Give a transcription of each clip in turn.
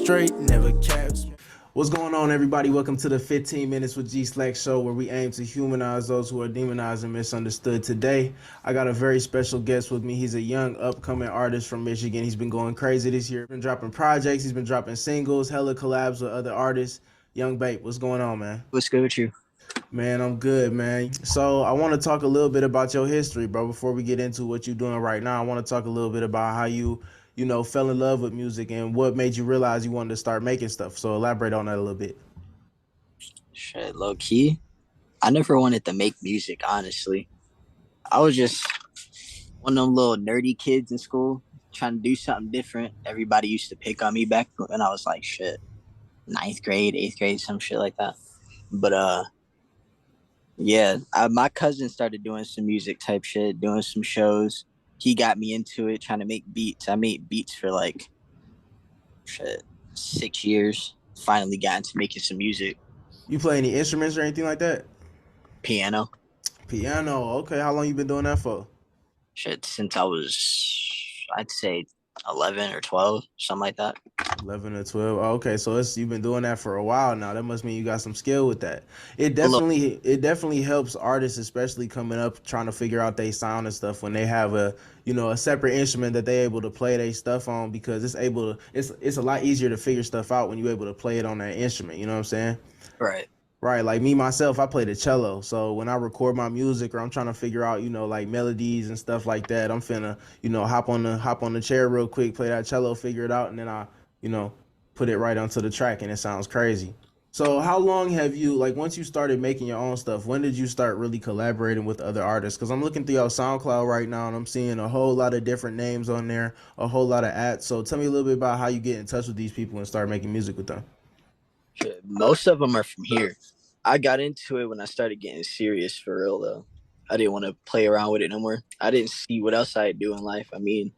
straight, never caps. What's going on, everybody? Welcome to the 15 Minutes with G Slack show, where we aim to humanize those who are demonized and misunderstood. Today, I got a very special guest with me. He's a young, upcoming artist from Michigan. He's been going crazy this year. Been dropping projects. He's been dropping singles, hella collabs with other artists. Yvng Baipe, what's going on, man? What's good with you? Man, I'm good, man. So I want to talk a little bit about your history, bro. Before we get into what you're doing right now, I want to talk a little bit about how you fell in love with music and what made you realize you wanted to start making stuff. So elaborate on that a little bit. Shit, low key. I never wanted to make music, honestly. I was just one of them little nerdy kids in school trying to do something different. Everybody used to pick on me back when I was like shit, ninth grade, eighth grade, some shit like that. But yeah, my cousin started doing some music type shit, doing some shows. He got me into it, trying to make beats. I made beats for like shit 6 years. Finally got into making some music. You play any instruments or anything like that? Piano. Piano. Okay, how long you been doing that for? Shit, since I was, I'd say 11 or 12, something like that. 11 or 12. Oh, okay, so you've been doing that for a while now. That must mean you got some skill with that. It A little, definitely helps artists, especially coming up trying to figure out their sound and stuff, when they have a separate instrument that they able to play their stuff on, because it's a lot easier to figure stuff out when you're able to play it on that instrument. You know what I'm saying? right. Right, like me myself, I play the cello. So when I record my music or I'm trying to figure out, like melodies and stuff like that, I'm finna, hop on the chair real quick, play that cello, figure it out, and then I, you know, put it right onto the track, and it sounds crazy. So how long have you, like, once you started making your own stuff, when did you start really collaborating with other artists? Because I'm looking through your SoundCloud right now and I'm seeing a whole lot of different names on there, a whole lot of ads. So tell me a little bit about how you get in touch with these people and start making music with them. Shit, most of them are from here. I got into it when I started getting serious for real, though. I didn't want to play around with it no more. I didn't see what else I'd do in life. I mean,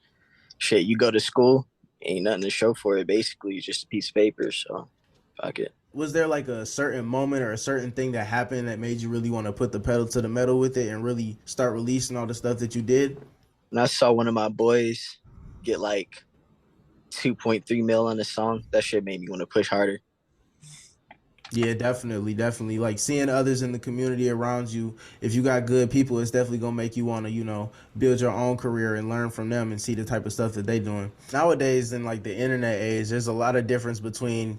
shit, you go to school, ain't nothing to show for it. Basically, it's just a piece of paper. So, fuck it. Was there like a certain moment or a certain thing that happened that made you really want to put the pedal to the metal with it and really start releasing all the stuff that you did? And I saw one of my boys get like 2.3 mil on a song. That shit made me want to push harder. Yeah, definitely, definitely. Like seeing others in the community around you, if you got good people, it's definitely gonna make you want to, build your own career and learn from them and see the type of stuff that they doing. Nowadays, in like the internet age, there's a lot of difference between,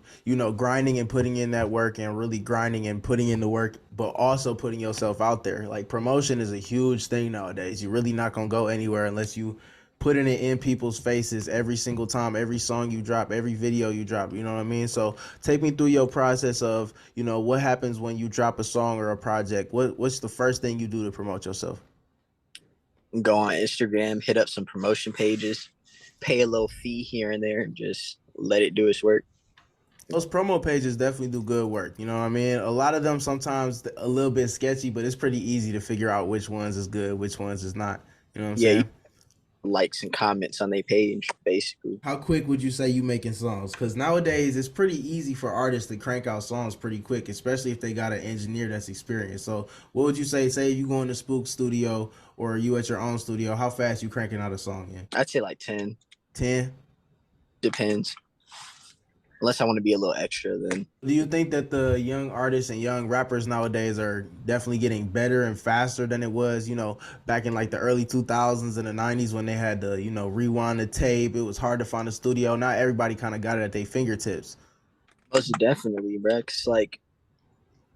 grinding and putting in that work and really grinding and putting in the work, but also putting yourself out there. Like promotion is a huge thing nowadays. You're really not gonna go anywhere unless you putting it in people's faces every single time, every song you drop, every video you drop. You know what I mean? So take me through your process of, what happens when you drop a song or a project. What's the first thing you do to promote yourself? Go on Instagram, hit up some promotion pages, pay a little fee here and there, and just let it do its work. Those promo pages definitely do good work. You know what I mean? A lot of them sometimes a little bit sketchy, but it's pretty easy to figure out which ones is good, which ones is not. You know what I'm Yeah, you saying? likes and comments on their page, basically. How quick would you say you making songs? Because nowadays it's pretty easy for artists to crank out songs pretty quick, especially if they got an engineer that's experienced. So what would you say? Say you go in the Spook studio or you at your own studio, how fast you cranking out a song in? I'd say like 10. 10? Depends. Unless I want to be a little extra, then Do you think that the young artists and young rappers nowadays are definitely getting better and faster than it was, back in like the early 2000s and the 90s when they had to, rewind the tape? It was hard to find a studio. Now everybody kind of got it at their fingertips. most definitely, bro. Cause like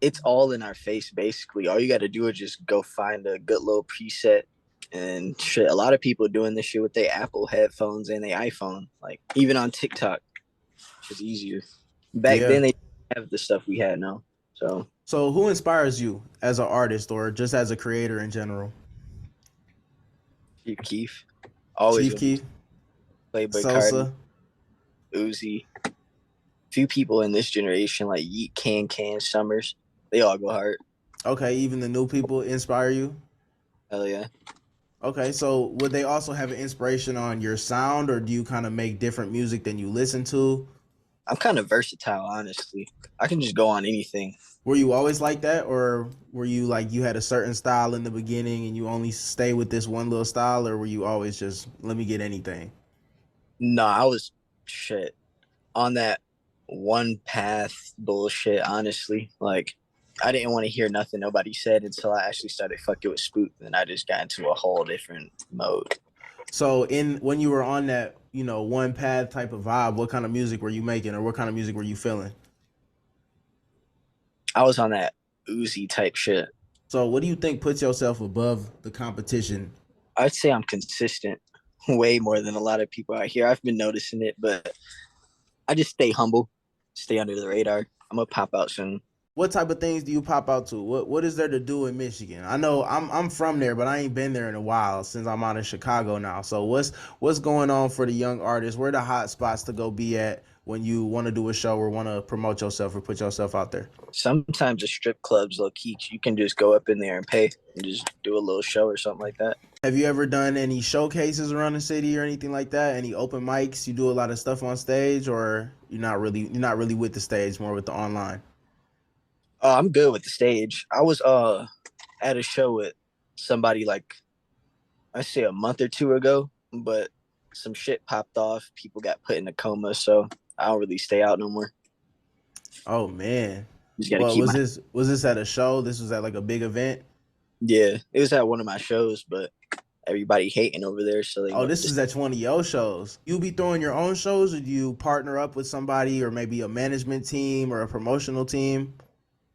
it's all in our face, basically. All you got to do is just go find a good little preset and shit. A lot of people doing this shit with their Apple headphones and their iPhone, like even on TikTok. It's easier. Back Yeah. then, they didn't have the stuff we had now. So So who inspires you as an artist or just as a creator in general? Chief Keef, always Chief gonna be Keef, Playboy Cardi, Sosa. Uzi. Few people in this generation like Yeet, Can, Summers. They all go hard. Okay, even the new people inspire you? Hell yeah. Okay, so would they also have an inspiration on your sound, or do you kind of make different music than you listen to? I'm kind of versatile, honestly. I can just go on anything. Were you always like that, or were you like you had a certain style in the beginning and you only stay with this one little style, or were you always just let me get anything? No, I was shit on that one path bullshit, honestly. Like, I didn't want to hear nothing nobody said until I actually started fucking with Spook. Then I just got into a whole different mode. So in when you were on that, one path type of vibe, what kind of music were you making, or what kind of music were you feeling? I was on that Uzi type shit. So what do you think puts yourself above the competition? I'd say I'm consistent way more than a lot of people out here. I've been noticing it, but I just stay humble, stay under the radar. I'm gonna pop out soon. What type of things do you pop out to? What is there to do in Michigan? I know I'm from there, but I ain't been there in a while since I'm out of Chicago now. So what's going on for the young artists? Where are the hot spots to go be at when you want to do a show or want to promote yourself or put yourself out there? Sometimes the strip clubs, low key, you can just go up in there and pay and just do a little show or something like that. Have you ever done any showcases around the city or anything like that? Any open mics? You do a lot of stuff on stage, or you're not really with the stage, more with the online? Oh, I'm good with the stage. I was at a show with somebody like I say a month or two ago, but some shit popped off. People got put in a coma, so I don't really stay out no more. Oh man. Just gotta Well, keep was my this was this at a show? This was at like a big event? yeah. It was at one of my shows, but everybody hating over there, so they Oh, want this just is at one of your shows. You be throwing your own shows, or do you partner up with somebody, or maybe a management team or a promotional team?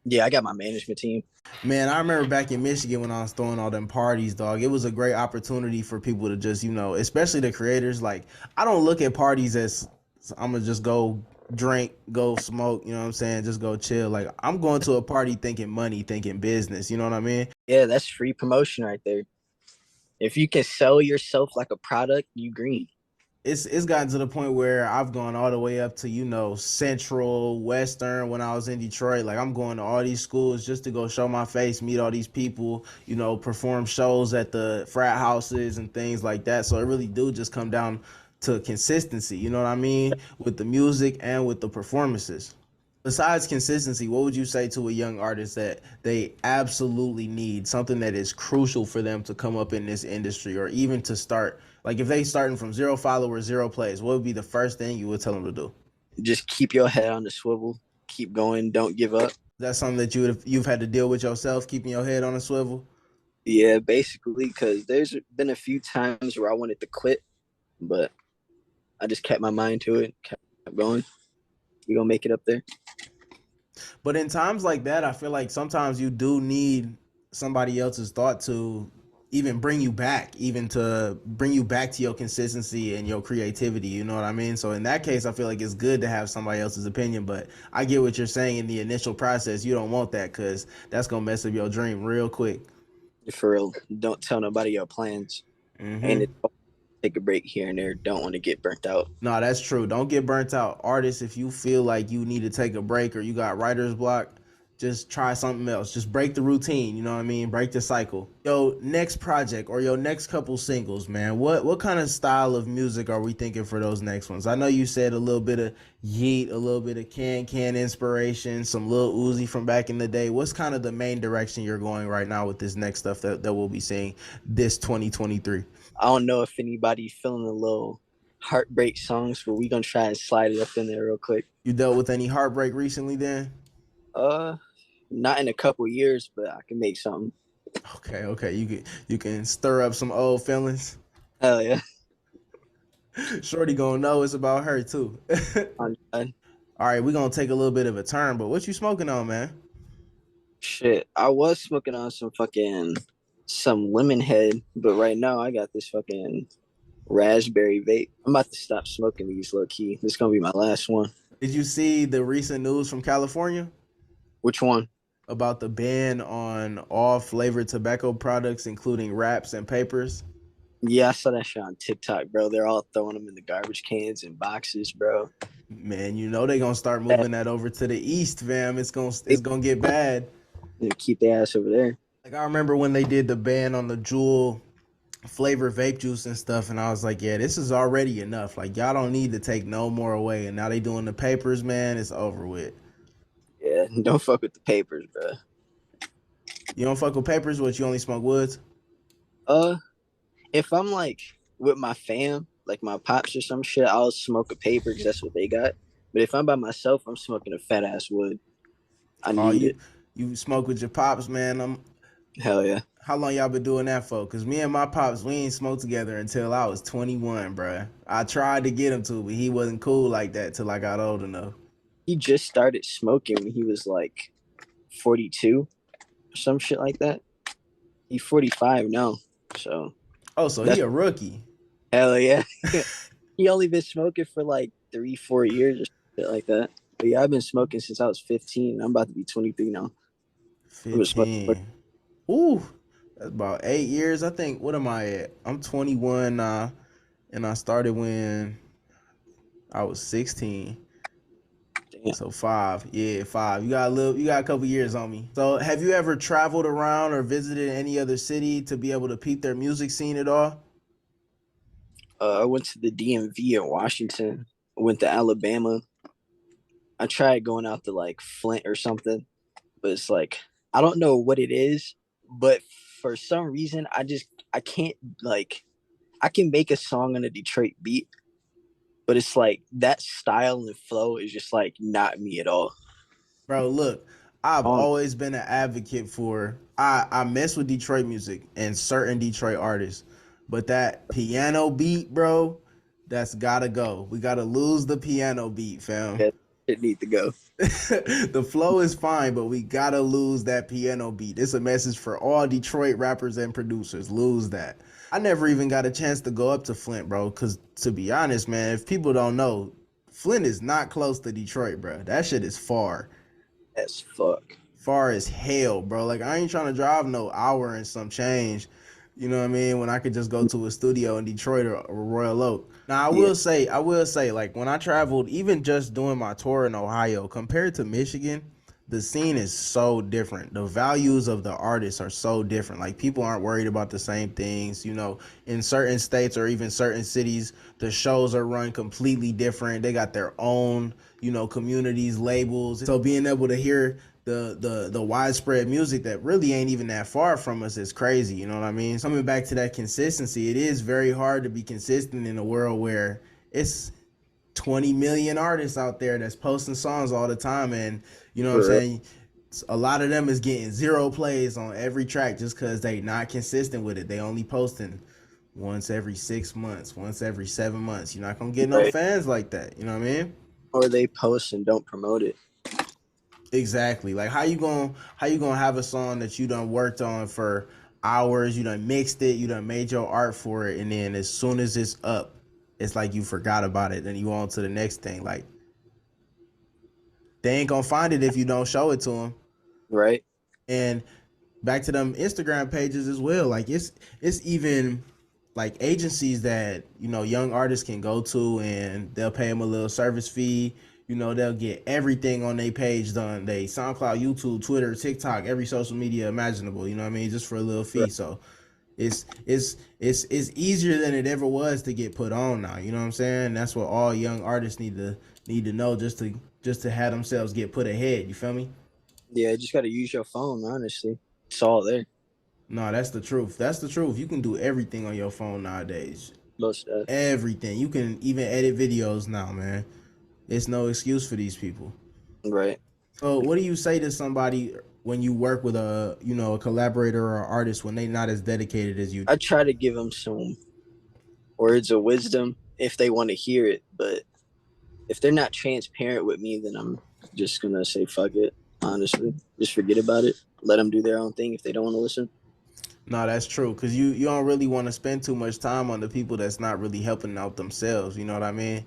yeah. I got my management team. Man, I remember back in Michigan when I was throwing all them parties, dog. It was a great opportunity for people to just, especially the creators. Like, I don't look at parties as I'm gonna just go drink, go smoke, you know what I'm saying? Just go chill. Like, I'm going to a party thinking money, thinking business, you know what I mean? Yeah, that's free promotion right there. If you can sell yourself like a product, you green. It's gotten to the point where I've gone all the way up to Central Western when I was in Detroit. Like I'm going to all these schools just to go show my face, meet all these people, perform shows at the frat houses and things like that. So it really do just come down to consistency. You know what I mean, with the music and with the performances. Besides consistency, what would you say to a young artist that they absolutely need, something that is crucial for them to come up in this industry or even to start? Like if they starting from zero followers, zero plays, what would be the first thing you would tell them to do? Just keep your head on the swivel. Keep going. Don't give up. That's something that you've had to deal with yourself, keeping your head on a swivel. Yeah, basically, because there's been a few times where I wanted to quit, but I just kept my mind to it, kept going. We gonna make it up there. But in times like that, I feel like sometimes you do need somebody else's thought to even bring you back, even to bring you back to your consistency and your creativity. You know what I mean? So in that case, I feel like it's good to have somebody else's opinion. But I get what you're saying in the initial process. You don't want that because that's gonna mess up your dream real quick. For real, don't tell nobody your plans. And Hmm. it, take a break here and there. Don't want to get burnt out. No, that's true. Don't get burnt out. Artists, if you feel like you need to take a break or you got writer's block, just try something else. Just break the routine, you know what I mean? Break the cycle. Yo, next project or your next couple singles, man. What kind of style of music are we thinking for those next ones? I know you said a little bit of Yeet, a little bit of Can inspiration, some Lil Uzi from back in the day. What's kind of the main direction you're going right now with this next stuff that we'll be seeing this 2023? I don't know if anybody feeling a little heartbreak songs, but we gonna try and slide it up in there real quick. You dealt with any heartbreak recently then? Uh, not in a couple years, but I can make something. Okay, okay. You can stir up some old feelings. Hell yeah. Shorty gonna know it's about her too. I'm done. All right, we're gonna take a little bit of a turn, but what you smoking on, man? Shit, I was smoking on some lemon head, but right now I got this fucking raspberry vape. I'm about to stop smoking these low key. This is gonna be my last one. Did you see the recent news from California Which one? about the ban on all flavored tobacco products, including wraps and papers? Yeah, I saw that shit on TikTok, bro. They're all throwing them in the garbage cans and boxes, bro. Man, they gonna start They moving that over to the east, fam. It's gonna get bad. keep their ass over there. Like I remember when they did the ban on the Juul flavor vape juice and stuff, and I was like, yeah, this is already enough. Like y'all don't need to take no more away. And now they doing the papers, man. It's over with. Yeah, don't fuck with the papers, bro. You don't fuck with papers, what you only smoke woods? Uh, if I'm like with my fam, like my pops or some shit, I'll smoke a paper because that's what they got. But if I'm by myself, I'm smoking a fat ass wood. I Oh, need it. you smoke with your pops, man. Hell yeah. How long y'all been doing that for? Cause me and my pops, we ain't smoked together until I was 21, bruh. I tried to get him to, but he wasn't cool like that till I got old enough. He just started smoking when he was like 42 or some shit like that. He's 45 now. So Oh, so he that's a rookie. hell yeah. He only been smoking for like 3, 4 years or shit like that. But yeah, I've been smoking since I was 15. I'm about to be 23 now. I've been smoking for 15. Ooh, that's about 8 years. I think. What am I at? I'm 21 now, and I started when I was 16. damn. So 5. Yeah, 5. You got a couple years on me. So have you ever traveled around or visited any other city to be able to peep their music scene at all? I went to the DMV in Washington. I went to Alabama. I tried going out to like Flint or something, but it's like I don't know what it is, but for some reason I can't like I can make a song on a Detroit beat, but it's like that style and flow is just like not me at all. Bro, look, I've Um, always been an advocate for I mess with Detroit music and certain Detroit artists. But that piano beat, bro, that's gotta go. We gotta lose the piano beat, fam. yeah, it need to go. The flow is fine, but we gotta lose that piano beat. It's a message for all Detroit rappers and producers. Lose that. I never even got a chance to go up to Flint, bro. Cause to be honest, man, if people don't know, Flint is not close to Detroit, bro. That shit is far. As fuck. Far as hell, bro. Like I ain't trying to drive no hour and some change. You know what I mean? When I could just go to a studio in Detroit or Royal Oak. Now Yeah, I will say, like when I traveled, even just doing my tour in Ohio, compared to Michigan, the scene is so different. The values of the artists are so different. Like people aren't worried about the same things. You know, in certain states or even certain cities, the shows are run completely different. They got their own, communities, labels. So being able to hear the widespread music that really ain't even that far from us is crazy. You know what I mean? Coming back to that consistency, it is very hard to be consistent in a world where it's 20 million artists out there that's posting songs all the time, and you know what I'm for real. saying, a lot of them is getting zero plays on every track just because they not consistent with it. They only posting once every 6 months, once every 7 months. You're not gonna get no Right. fans like that. You know what I mean? Or they post and don't promote it. Exactly. Like how you gonna have a song that you done worked on for hours, you done mixed it, you done made your art for it, and then as soon as it's up, it's like you forgot about it, then you on to the next thing. Like they ain't gonna find it if you don't show it to them. Right. And back to them Instagram pages as well. Like it's even like agencies that young artists can go to, and they'll pay them a little service fee. They'll get everything on their page done. They SoundCloud, YouTube, Twitter, TikTok, every social media imaginable. You know what I mean? Just for a little fee. Right. So it's easier than it ever was to get put on now. You know what I'm saying? That's what all young artists need to know just to have themselves get put ahead. You feel me? Yeah, you just got to use your phone, honestly. It's all there. No, that's the truth. That's the truth. You can do everything on your phone nowadays. Most stuff. Everything. You can even edit videos now, man. It's no excuse for these people. Right. So, what do you say to somebody when you work with a collaborator or artist when they not as dedicated as you? I try to give them some words of wisdom if they want to hear it, but if they're not transparent with me, then I'm just gonna say fuck it. Honestly, just forget about it. Let them do their own thing if they don't want to listen. No, that's true. Cause you don't really want to spend too much time on the people that's not really helping out themselves. You know what I mean?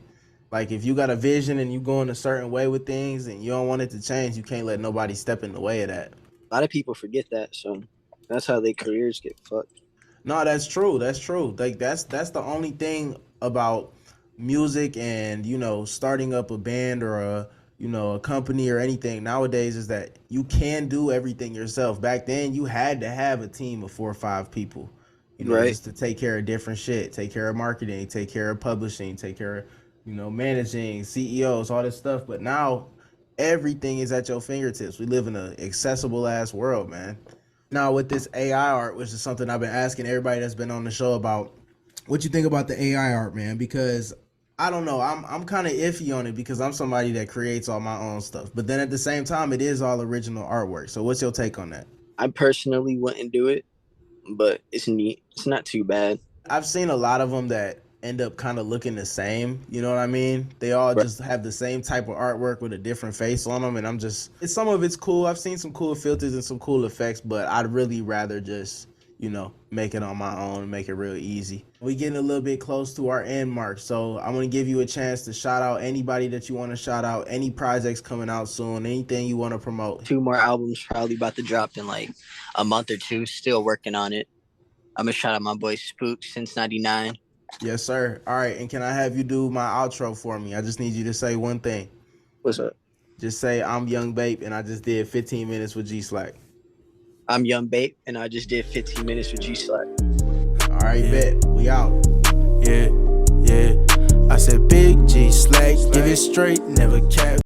Like if you got a vision and you going a certain way with things and you don't want it to change, you can't let nobody step in the way of that. A lot of people forget that, so that's how their careers get fucked. No, that's true. That's true. Like that's the only thing about music and starting up a band or a company or anything nowadays is that you can do everything yourself. Back then, you had to have a team of 4 or 5 people, Right. just to take care of different shit, take care of marketing, take care of publishing, take care of managing CEOs, all this stuff. But now everything is at your fingertips. We live in an accessible ass world, man. Now with this AI art, which is something I've been asking everybody that's been on the show about, what you think about the AI art, man? Because I don't know. I'm kind of iffy on it because I'm somebody that creates all my own stuff. But then at the same time, it is all original artwork. So what's your take on that? I personally wouldn't do it, but it's neat. It's not too bad. I've seen a lot of them that end up kind of looking the same. You know what I mean? They all Right. just have the same type of artwork with a different face on them, and I'm just some of it's cool. I've seen some cool filters and some cool effects, but I'd really rather just make it on my own and make it real easy. We getting a little bit close to our end mark, so I'm gonna give you a chance to shout out anybody that you want to shout out, any projects coming out soon, anything you want to promote. 2 more albums probably about to drop in like a month or two. Still working on it. I'm gonna shout out my boy Spook since '99. Yes, sir. All right, and can I have you do my outro for me? I just need you to say one thing. What's up? Just say I'm Yvng Baipe and I just did 15 minutes with G Slack. I'm Yvng Baipe, and I just did 15 minutes with G Slack. All right, bet. We out. Yeah, yeah. I said Big G Slack, give it straight, never cap.